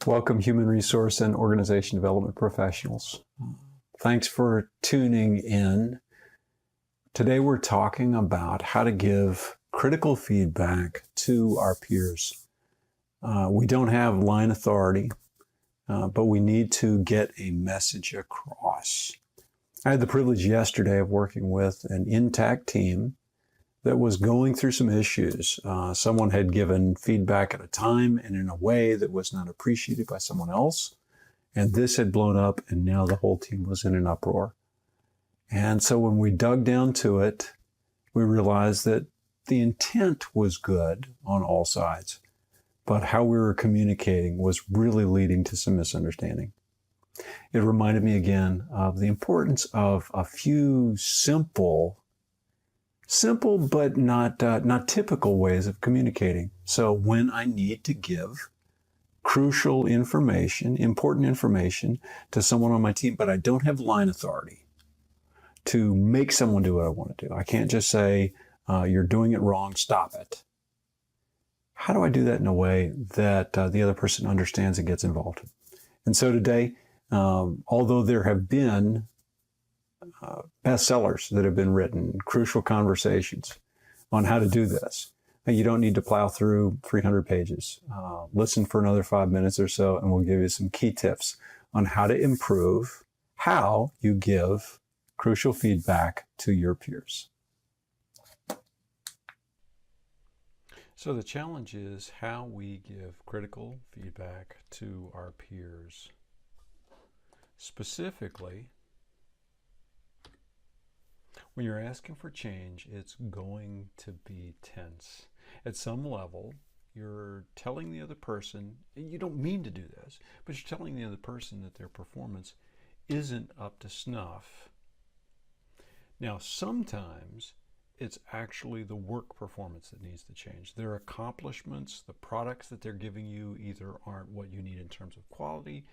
Welcome, human resource and organization development professionals. Thanks for tuning in. Today we're talking about how to give critical feedback to our peers. We don't have line authority, but we need to get a message across. I had the privilege yesterday of working with an intact team that was going through some issues. Someone had given feedback at a time and in a way that was not appreciated by someone else. And this had blown up, and now the whole team was in an uproar. And so when we dug down to it, we realized that the intent was good on all sides, but how we were communicating was really leading to some misunderstanding. It reminded me again of the importance of a few simple but not typical ways of communicating. So when I need to give crucial information, important information to someone on my team, but I don't have line authority to make someone do what I want to do. I can't just say, you're doing it wrong, stop it. How do I do that in a way that the other person understands and gets involved? And so today, although there have been bestsellers that have been written, crucial conversations on how to do this. You don't need to plow through 300 pages. Listen for another 5 minutes or so, and we'll give you some key tips on how to improve how you give crucial feedback to your peers. So the challenge is how we give critical feedback to our peers. Specifically, when you're asking for change, it's going to be tense. At some level, you're telling the other person, and you don't mean to do this, but you're telling the other person that their performance isn't up to snuff. Now, sometimes it's actually the work performance that needs to change. Their accomplishments, the products that they're giving you either aren't what you need in terms of quality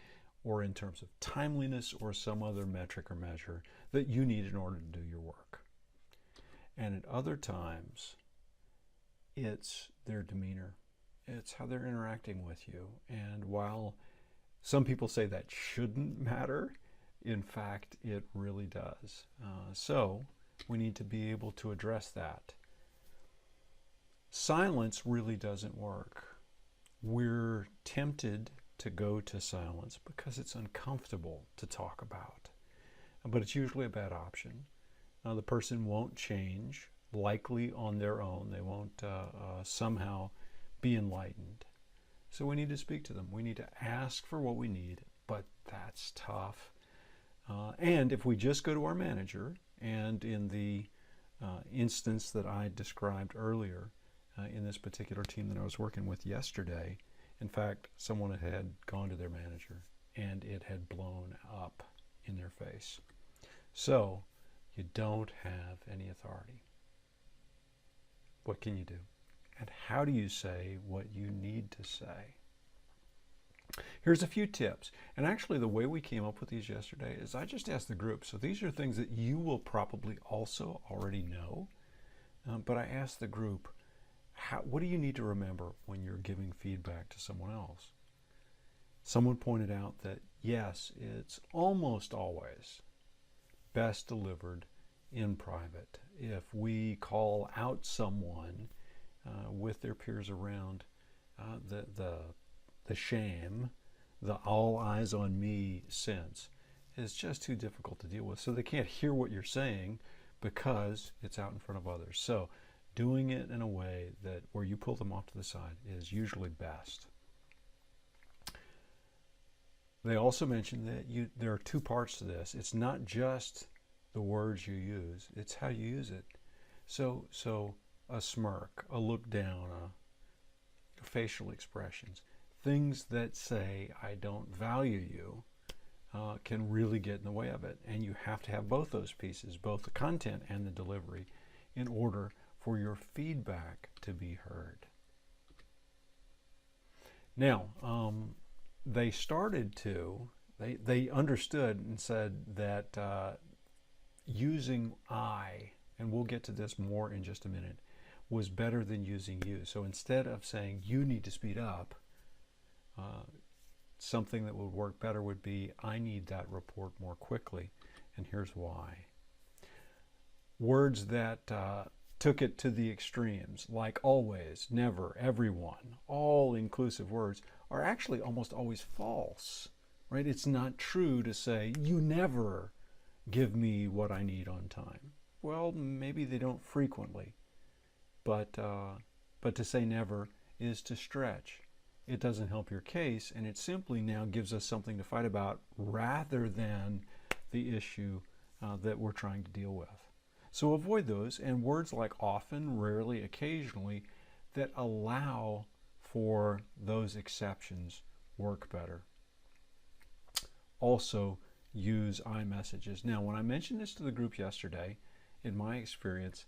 or in terms of timeliness or some other metric or measure that you need in order to do your work. And at other times, it's their demeanor. It's how they're interacting with you. And while some people say that shouldn't matter, in fact, it really does. So we need to be able to address that. Silence really doesn't work. We're tempted to go to silence because it's uncomfortable to talk about. But it's usually a bad option. The person won't change, likely on their own. They won't somehow be enlightened. So we need to speak to them. We need to ask for what we need, but that's tough. And if we just go to our manager, and in the instance that I described earlier, in this particular team that I was working with yesterday, in fact, someone had gone to their manager and it had blown up in their face. So you don't have any authority. What can you do? And how do you say what you need to say? Here's a few tips. And actually the way we came up with these yesterday is I just asked the group. So these are things that you will probably also already know. But I asked the group, what do you need to remember when you're giving feedback to someone else? Someone pointed out that yes, it's almost always best delivered in private. If we call out someone with their peers around, the shame, the all eyes on me sense is just too difficult to deal with. So they can't hear what you're saying because it's out in front of others. So doing it in a way that where you pull them off to the side is usually best. They also mentioned that there are two parts to this. It's not just the words you use, it's how you use it. So a smirk, a look down, facial expressions, things that say, I don't value you, can really get in the way of it. And you have to have both those pieces, both the content and the delivery, in order for your feedback to be heard. Now, they understood and said that using I, and we'll get to this more in just a minute, was better than using you. So instead of saying you need to speed up, something that would work better would be, I need that report more quickly, and here's why. Words that took it to the extremes, like always, never, everyone, all inclusive words, are actually almost always false, right? It's not true to say, you never give me what I need on time. Well, maybe they don't frequently, but to say never is to stretch. It doesn't help your case, and it simply now gives us something to fight about rather than the issue that we're trying to deal with. So avoid those, and words like often, rarely, occasionally that allow for those exceptions work better. Also, use iMessages. Now, when I mentioned this to the group yesterday, in my experience,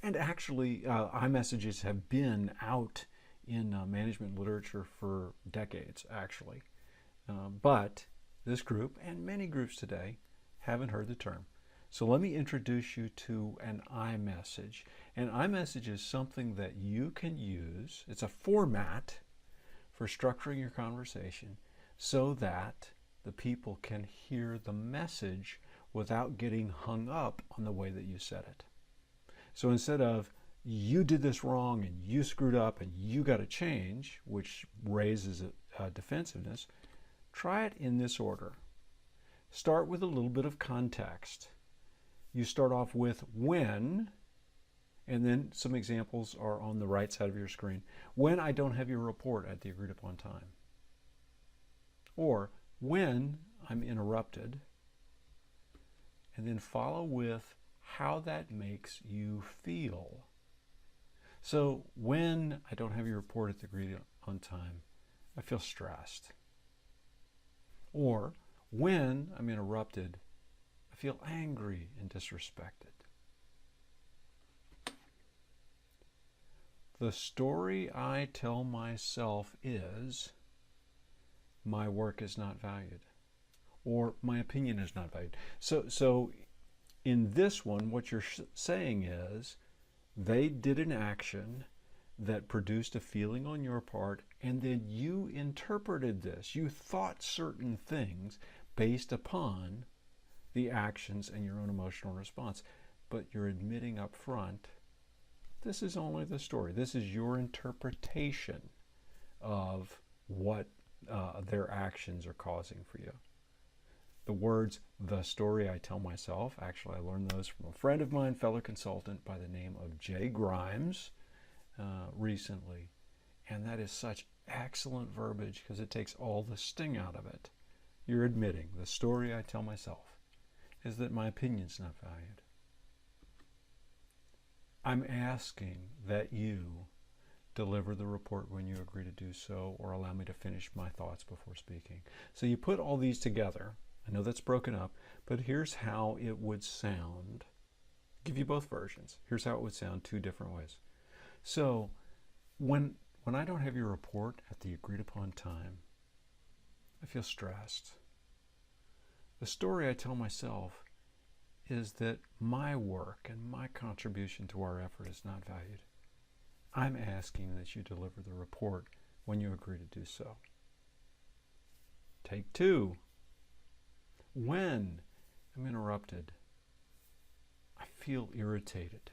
and actually iMessages have been out in management literature for decades, actually. But this group, and many groups today, haven't heard the term. So let me introduce you to an iMessage. An iMessage is something that you can use. It's a format for structuring your conversation so that the people can hear the message without getting hung up on the way that you said it. So instead of, you did this wrong and you screwed up and you got to change, which raises defensiveness, try it in this order. Start with a little bit of context. You start off with when, and then some examples are on the right side of your screen. When I don't have your report at the agreed upon time. Or when I'm interrupted. And then follow with how that makes you feel. So when I don't have your report at the agreed on time, I feel stressed. Or when I'm interrupted, I feel angry and disrespected. The story I tell myself is, my work is not valued, or my opinion is not valued. So in this one, what you're saying is, they did an action that produced a feeling on your part, and then you interpreted this. You thought certain things based upon the actions and your own emotional response. But you're admitting up front, this is only the story. This is your interpretation of what their actions are causing for you. The words, the story I tell myself, actually I learned those from a friend of mine, fellow consultant by the name of Jay Grimes recently. And that is such excellent verbiage because it takes all the sting out of it. You're admitting, the story I tell myself is that my opinion's not valued. I'm asking that you deliver the report when you agree to do so, or allow me to finish my thoughts before speaking. So you put all these together. I know that's broken up, but here's how it would sound. I'll give you both versions. Here's how it would sound two different ways. So when I don't have your report at the agreed upon time, I feel stressed. The story I tell myself is that my work and my contribution to our effort is not valued. I'm asking that you deliver the report when you agree to do so. Take two. When I'm interrupted, I feel irritated.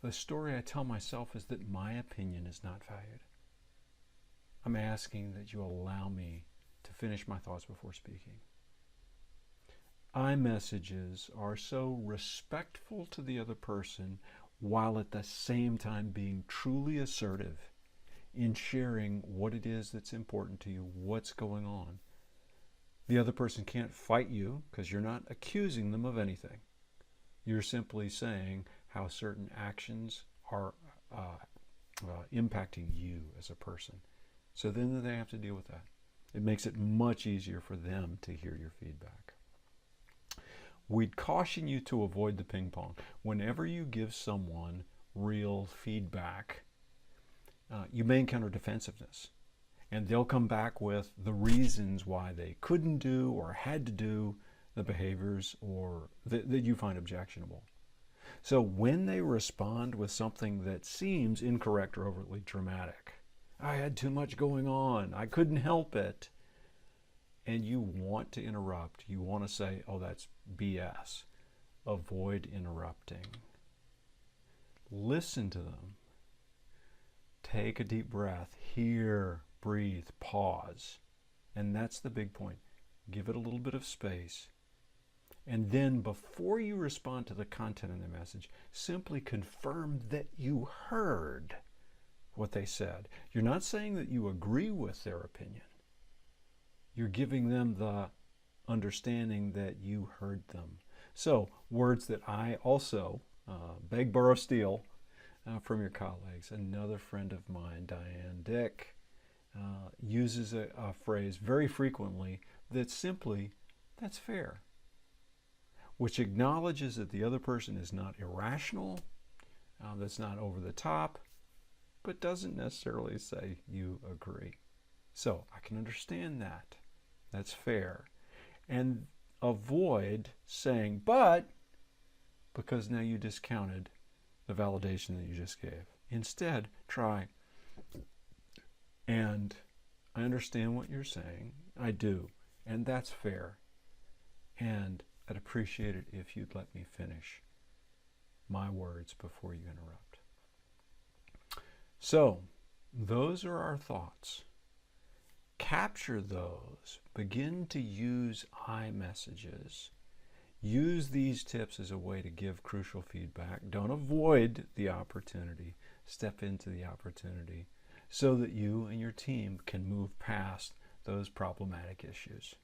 The story I tell myself is that my opinion is not valued. I'm asking that you allow me to finish my thoughts before speaking. iMessages are so respectful to the other person while at the same time being truly assertive in sharing what it is that's important to you, what's going on. The other person can't fight you because you're not accusing them of anything. You're simply saying how certain actions are impacting you as a person. So then they have to deal with that. It makes it much easier for them to hear your feedback. We'd caution you to avoid the ping-pong. Whenever you give someone real feedback, you may encounter defensiveness. And they'll come back with the reasons why they couldn't do or had to do the behaviors or that you find objectionable. So when they respond with something that seems incorrect or overtly dramatic, I had too much going on, I couldn't help it, and you want to interrupt, you want to say, oh, that's BS, avoid interrupting. Listen to them. Take a deep breath. Hear, breathe, pause. And that's the big point. Give it a little bit of space. And then before you respond to the content of the message, simply confirm that you heard what they said. You're not saying that you agree with their opinion. You're giving them the understanding that you heard them. So, words that I also beg, borrow, steal from your colleagues. Another friend of mine, Diane Dick, uses a phrase very frequently that's simply, that's fair, which acknowledges that the other person is not irrational, that's not over the top, but doesn't necessarily say you agree. So I can understand that. That's fair. And avoid saying, but, because now you discounted the validation that you just gave. Instead, try, and I understand what you're saying. I do. And that's fair. And I'd appreciate it if you'd let me finish my words before you interrupt. So, those are our thoughts. Capture those. Begin to use I messages. Use these tips as a way to give crucial feedback. Don't avoid the opportunity. Step into the opportunity so that you and your team can move past those problematic issues.